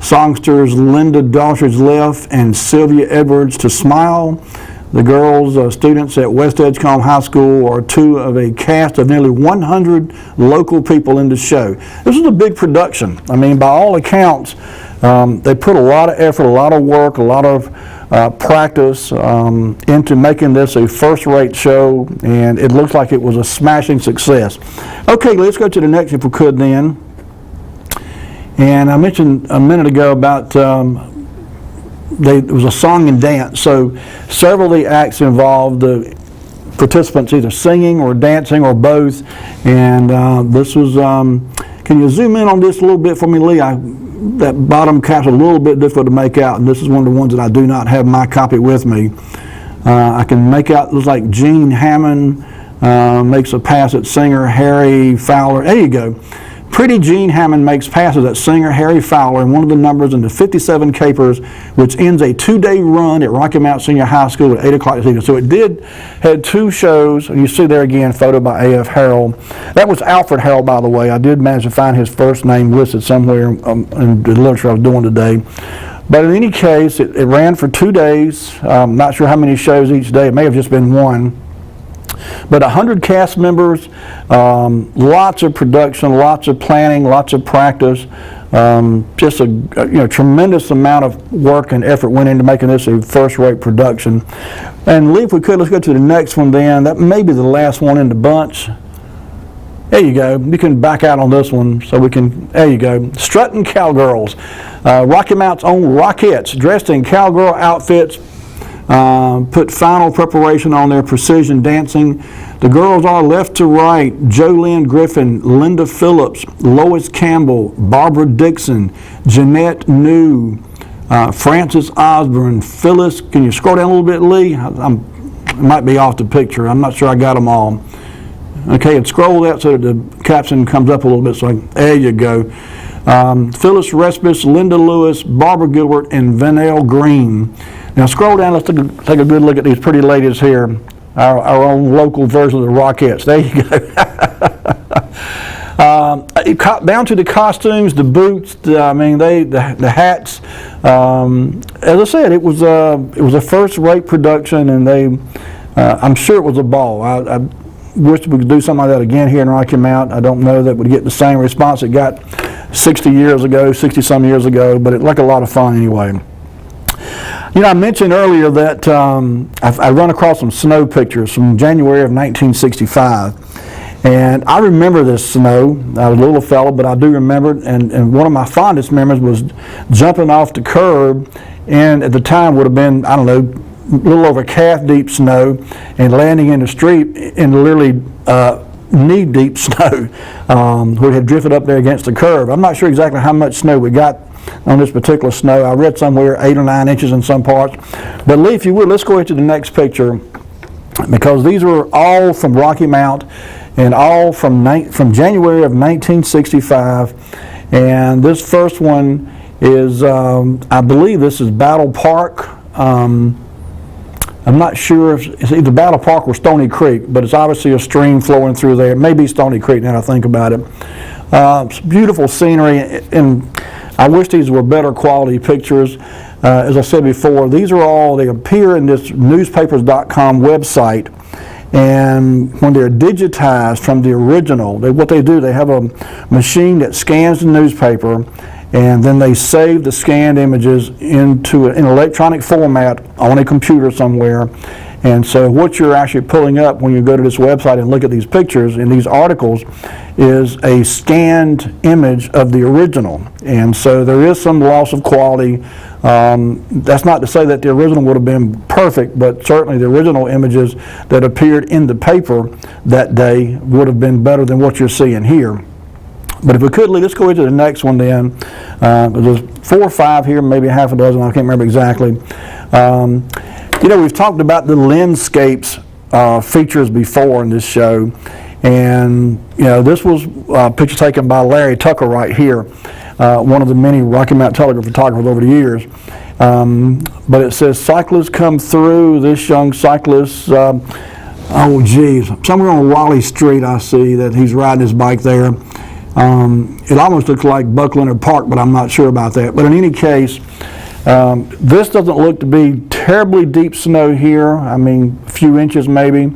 songsters Linda Daughtridge Leff and Sylvia Edwards to smile. The girls, students at West Edgecombe High School, are 2 of a cast of nearly 100 local people in the show. This was a big production. I mean, by all accounts, they put a lot of effort, a lot of work, a lot of practice into making this a first-rate show, and it looks like it was a smashing success. Okay, let's go to the next, if we could, then. And I mentioned a minute ago about it was a song and dance. So several of the acts involved the participants either singing or dancing or both. And this was, can you zoom in on this a little bit for me, Lee? That bottom cap's a little bit difficult to make out, and this is one of the ones that I do not have my copy with me. I can make out, it looks like Gene Hammond makes a pass at singer Harry Fowler. There you go. Pretty Gene Hammond makes passes at singer Harry Fowler in one of the numbers in the 57 Capers, which ends a 2-day run at Rocky Mount Senior High School at 8 o'clock this evening. So it had 2 shows. You see there again, photo by A.F. Harrell. That was Alfred Harrell, by the way. I did manage to find his first name listed somewhere in the literature I was doing today. But in any case, it ran for 2 days. Not sure how many shows each day. It may have just been one. But 100 cast members, lots of production, lots of planning, lots of practice. Just a tremendous amount of work and effort went into making this a first-rate production. And Lee, if we could, let's go to the next one then. That may be the last one in the bunch. There you go. You can back out on this one so we can, there you go. Strutting Cowgirls. Rocky Mount's own Rockettes, dressed in cowgirl outfits, put final preparation on their precision dancing. The girls are left to right: Jolynn Griffin, Linda Phillips, Lois Campbell, Barbara Dixon, Jeanette New, Frances Osborne, Phyllis. Can you scroll down a little bit, Lee? It might be off the picture. I'm not sure I got them all. Okay, and scroll that so that the caption comes up a little bit. So there you go. Phyllis Respis, Linda Lewis, Barbara Gilbert, and Vanelle Green. Now scroll down. Let's take a good look at these pretty ladies here. Our own local version of the Rockettes. There you go. Down to the costumes, the boots. The hats. As I said, it was a first-rate production, and I'm sure it was a ball. I wish we could do something like that again here in Rocky Mount. I don't know that we'd get the same response it got 60 some years ago, but it looked a lot of fun anyway. I mentioned earlier that I run across some snow pictures from January of 1965. And I remember this snow. I was a little fellow, but I do remember it. And one of my fondest memories was jumping off the curb, and at the time would have been, I don't know, a little over calf-deep snow, and landing in the street in literally knee-deep snow, where it had drifted up there against the curb. I'm not sure exactly how much snow we got on this particular snow. I read somewhere 8 or 9 inches in some parts. But Lee, if you would, let's go into the next picture, because these were all from Rocky Mount and all from January of 1965. And this first one is, I believe this is Battle Park. I'm not sure if it's either Battle Park or Stony Creek, but it's obviously a stream flowing through there. It may be Stony Creek now that I think about it. It's beautiful scenery, and I wish these were better quality pictures. As I said before, they appear in this newspapers.com website, and when they're digitized from the original, what they do, they have a machine that scans the newspaper, and then they save the scanned images into an electronic format on a computer somewhere. And so what you're actually pulling up when you go to this website and look at these pictures and these articles is a scanned image of the original. And so there is some loss of quality. That's not to say that the original would have been perfect, but certainly the original images that appeared in the paper that day would have been better than what you're seeing here. But if we could, let's go into the next one then. There's 4 or 5 here, maybe half a dozen, I can't remember exactly. We've talked about the landscapes features before in this show. And, this was a picture taken by Larry Tucker right here, one of the many Rocky Mount Telegraph photographers over the years. But it says, cyclists come through. This young cyclist, somewhere on Raleigh Street I see that he's riding his bike there. It almost looks like Buck Leonard Park, but I'm not sure about that. But in any case, this doesn't look to be terribly deep snow here. I mean, a few inches maybe.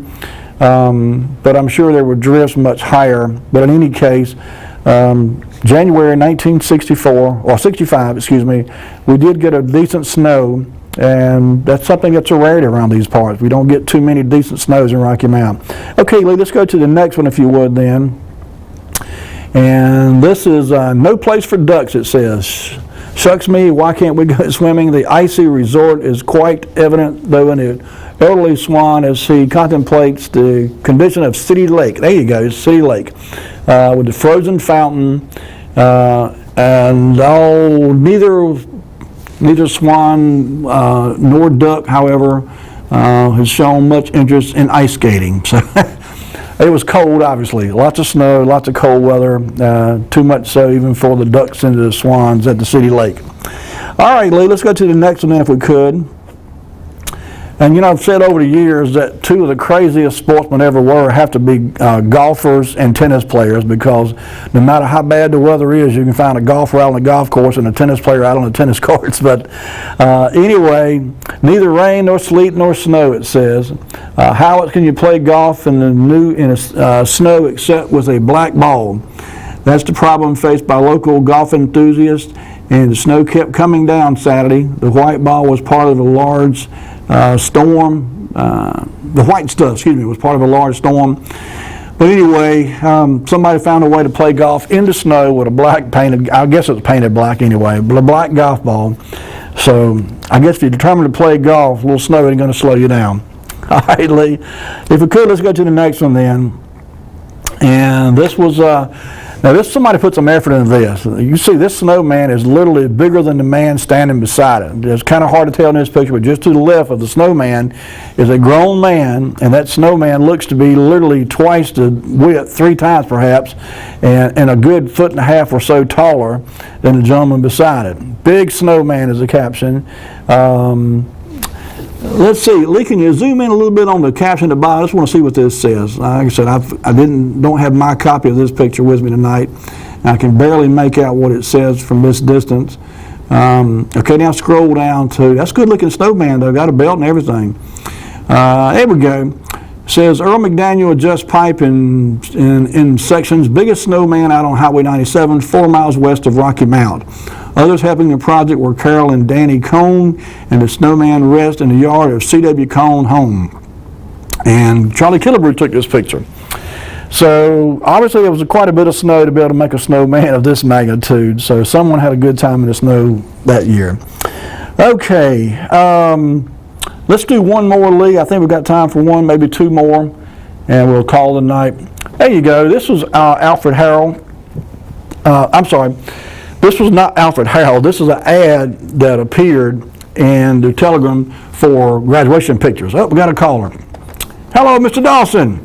But I'm sure there were drifts much higher. But in any case, January 1964, or 65, excuse me, we did get a decent snow. And that's something that's a rarity around these parts. We don't get too many decent snows in Rocky Mount. Okay, Lee, let's go to the next one if you would then. And this is no place for ducks, it says. Shucks me, why can't we go swimming? The icy resort is quite evident, though, in the elderly swan as he contemplates the condition of City Lake. There you go, City Lake. With the frozen fountain. And neither swan nor duck, however, has shown much interest in ice skating. So it was cold, obviously. Lots of snow, lots of cold weather, too much so even for the ducks and the swans at the City Lake. All right, Lee, let's go to the next one then if we could. And I've said over the years that 2 of the craziest sportsmen ever have to be golfers and tennis players, because no matter how bad the weather is, you can find a golfer out on the golf course and a tennis player out on the tennis courts. But anyway, neither rain nor sleet nor snow, it says. How can you play golf in the snow except with a black ball? That's the problem faced by local golf enthusiasts, and the snow kept coming down Saturday. The white ball was part of a large storm. The white stuff, excuse me, was part of a large storm. But anyway, somebody found a way to play golf in the snow with a black painted, I guess it was painted black anyway, but a black golf ball. So I guess if you're determined to play golf, a little snow ain't going to slow you down. All right, Lee. If we could, let's go to the next one then. And this was, now somebody put some effort into this. You see this snowman is literally bigger than the man standing beside it. It's kind of hard to tell in this picture, but just to the left of the snowman is a grown man, and that snowman looks to be literally twice the width, 3 times perhaps, and a good 1.5 feet or so taller than the gentleman beside it. Big snowman is the caption. Let's see, Lee, can you zoom in a little bit on the caption at the bottom? I just want to see what this says. Like I said, I don't have my copy of this picture with me tonight. I can barely make out what it says from this distance. Okay, now scroll down to, that's a good looking snowman though, got a belt and everything. There we go. It says Earl McDaniel adjusts pipe in sections, biggest snowman out on Highway 97, 4 miles west of Rocky Mount. Others helping the project were Carol and Danny Cone, and the snowman rests in the yard of C.W. Cone home. And Charlie Killebrew took this picture. So obviously there was quite a bit of snow to be able to make a snowman of this magnitude. So someone had a good time in the snow that year. Okay, let's do one more, Lee. I think we've got time for one, maybe 2 more, and we'll call it a night. There you go. This was Alfred Harrell. I'm sorry. This was not Alfred Harrell. This is an ad that appeared in the Telegram for graduation pictures. Oh, we got a caller. Hello, Mr. Dawson.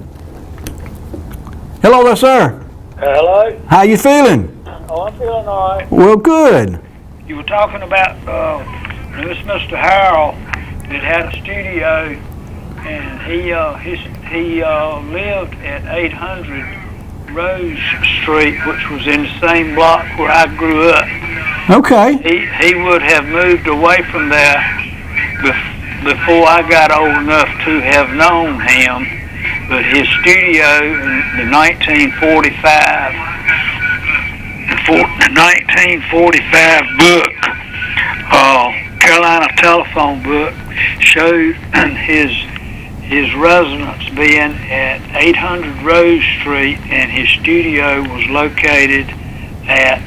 Hello there, sir. Hello? How you feeling? Oh, I'm feeling all right. Well, good. You were talking about this Mr. Harrell that had a studio, and he lived at 800 Rose Street, which was in the same block where I grew up. Okay. He would have moved away from there before I got old enough to have known him, but his studio in the 1945 book, Carolina telephone book, showed his residence being at 800 Rose Street, and his studio was located at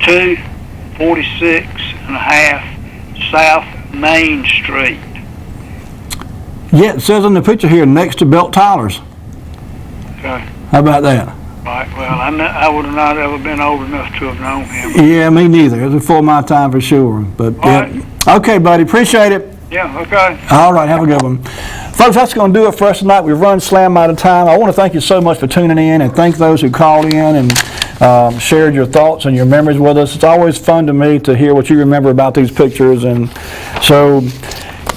246 and a half South Main Street. Yeah, it says in the picture here, next to Belt Tyler's. Okay. How about that? Right, well, I would have not ever been old enough to have known him. Yeah, me neither. It was before my time for sure. But Right. Okay, buddy, appreciate it. Yeah, okay. All right, have a good one. Folks, that's going to do it for us tonight. We've run slam out of time. I want to thank you so much for tuning in, and thank those who called in and shared your thoughts and your memories with us. It's always fun to me to hear what you remember about these pictures, and so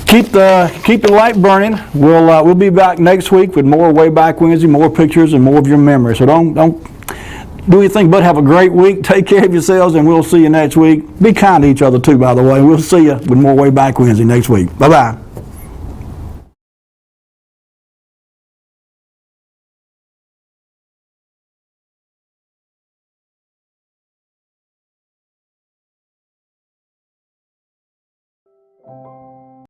keep the light burning. We'll be back next week with more Wayback Wednesday, more pictures, and more of your memories. So don't do anything but have a great week. Take care of yourselves, and we'll see you next week. Be kind to each other too, by the way. We'll see you with more Wayback Wednesday next week. Bye-bye.